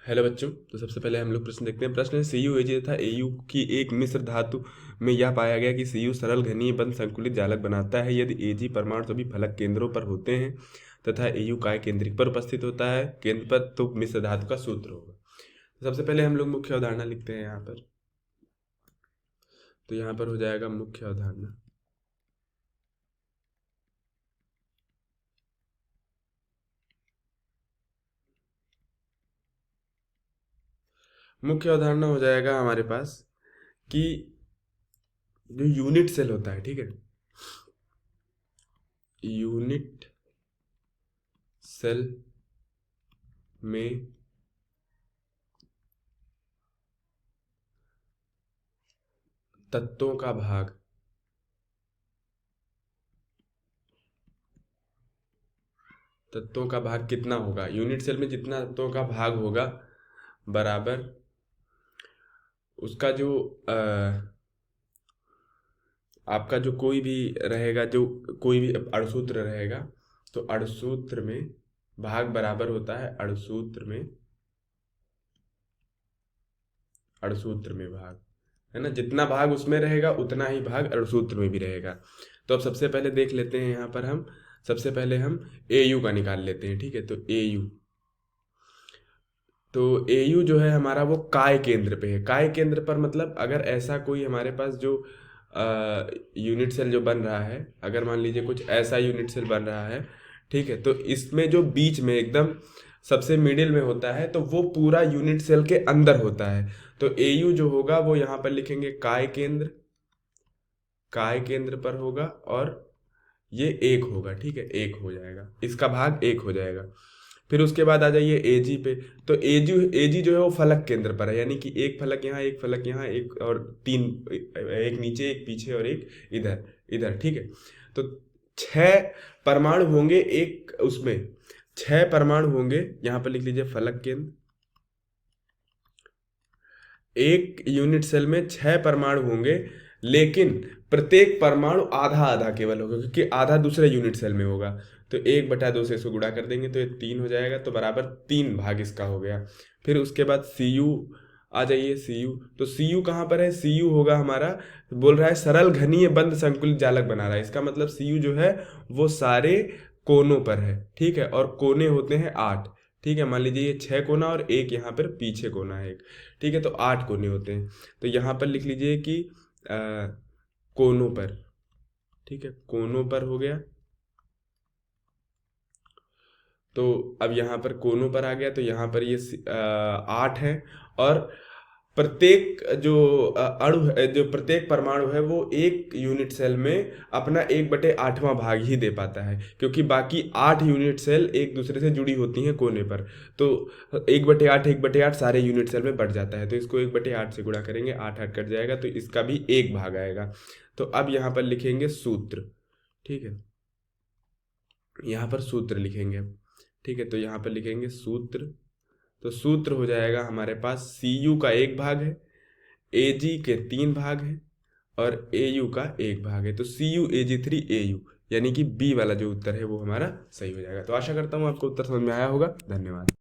Hello बच्चों। तो सबसे पहले हम लोग प्रश्न देखते हैं। प्रश्न है Cu Ag तथा Au की एक मिश्र धातु में यह पाया गया कि Cu सरल घनीय बंद संकुलित जालक बनाता है यदि Ag परमाणु सभी फलक केंद्रों पर होते हैं तथा Au काय केंद्रिक पर उपस्थित होता है केंद्र पर, तो मिश्र धातु का सूत्र होगा। तो सबसे पहले हम लोग मुख्य अवधारणा लिखते हैं यहाँ पर। तो यहाँ पर हो जाएगा मुख्य अवधारणा। मुख्य अवधारणा हो जाएगा हमारे पास कि जो यूनिट सेल होता है, ठीक है, यूनिट सेल में तत्वों का भाग कितना होगा, यूनिट सेल में जितना तत्वों का भाग होगा बराबर उसका जो आपका जो कोई भी रहेगा, जो कोई भी अणुसूत्र रहेगा, तो अणुसूत्र में भाग बराबर होता है अणुसूत्र में भाग, है ना। जितना भाग उसमें रहेगा उतना ही भाग अणुसूत्र में भी रहेगा। तो अब सबसे पहले देख लेते हैं, यहाँ पर हम सबसे पहले हम Au का निकाल लेते हैं, ठीक है। तो Au जो है हमारा वो काय केंद्र पे है। काय केंद्र पर मतलब अगर ऐसा कोई हमारे पास जो यूनिट सेल जो बन रहा है, अगर मान लीजिए कुछ ऐसा यूनिट सेल बन रहा है, ठीक है, तो इसमें जो बीच में एकदम सबसे मिडिल में होता है तो वो पूरा यूनिट सेल के अंदर होता है। तो Au जो होगा वो यहाँ पर लिखेंगे काय केंद्र पर होगा और ये एक होगा, ठीक है, एक हो जाएगा, इसका भाग एक हो जाएगा। फिर उसके बाद आ जाइए Ag पे। तो Ag जो है वो फलक केंद्र पर है, यानी कि एक फलक यहाँ, एक फलक यहाँ, एक और तीन, एक नीचे, एक पीछे और एक इधर इधर, ठीक है। तो 6 परमाणु होंगे एक उसमें, 6 परमाणु होंगे, यहाँ पर लिख लीजिए फलक केंद्र। एक यूनिट सेल में 6 परमाणु होंगे, लेकिन प्रत्येक परमाणु आधा आधा केवल होगा, क्योंकि आधा दूसरे यूनिट सेल में होगा। तो 1/2 से इसको गुणा कर देंगे तो ये 3 हो जाएगा, तो बराबर 3 भाग इसका हो गया। फिर उसके बाद Cu आ जाइए। तो Cu कहाँ पर है? Cu होगा हमारा, बोल रहा है सरल घनीय बंद संकुलित जालक बना रहा है। इसका मतलब Cu जो है वो सारे कोनों पर है, ठीक है, और कोने होते हैं 8, ठीक है। मान लीजिए ये 6 कोना और एक यहाँ पर पीछे कोना है एक, ठीक है, तो 8 कोने होते हैं। तो यहाँ पर लिख लीजिए कि कोनों पर, ठीक है, कोनों पर हो गया। तो अब यहाँ पर कोनों पर आ गया, तो यहाँ पर ये 8 है, और प्रत्येक जो अणु है, जो प्रत्येक परमाणु है, वो एक यूनिट सेल में अपना 1/8वां भाग ही दे पाता है, क्योंकि बाकी 8 यूनिट सेल एक दूसरे से जुड़ी होती हैं कोने पर। तो 1/8 सारे यूनिट सेल में बढ़ जाता है, तो इसको 1/8 से गुणा करेंगे, 8 8 कट जाएगा, तो इसका भी एक भाग आएगा। तो अब यहाँ पर लिखेंगे सूत्र, ठीक है, यहाँ पर सूत्र लिखेंगे, ठीक है। तो यहाँ पर लिखेंगे सूत्र। तो सूत्र हो जाएगा हमारे पास Cu का एक भाग है, Ag के 3 भाग हैं और Au का एक भाग है। तो CuAg3Au, यानी कि बी वाला जो उत्तर है वो हमारा सही हो जाएगा। तो आशा करता हूँ आपको उत्तर समझ में आया होगा। धन्यवाद।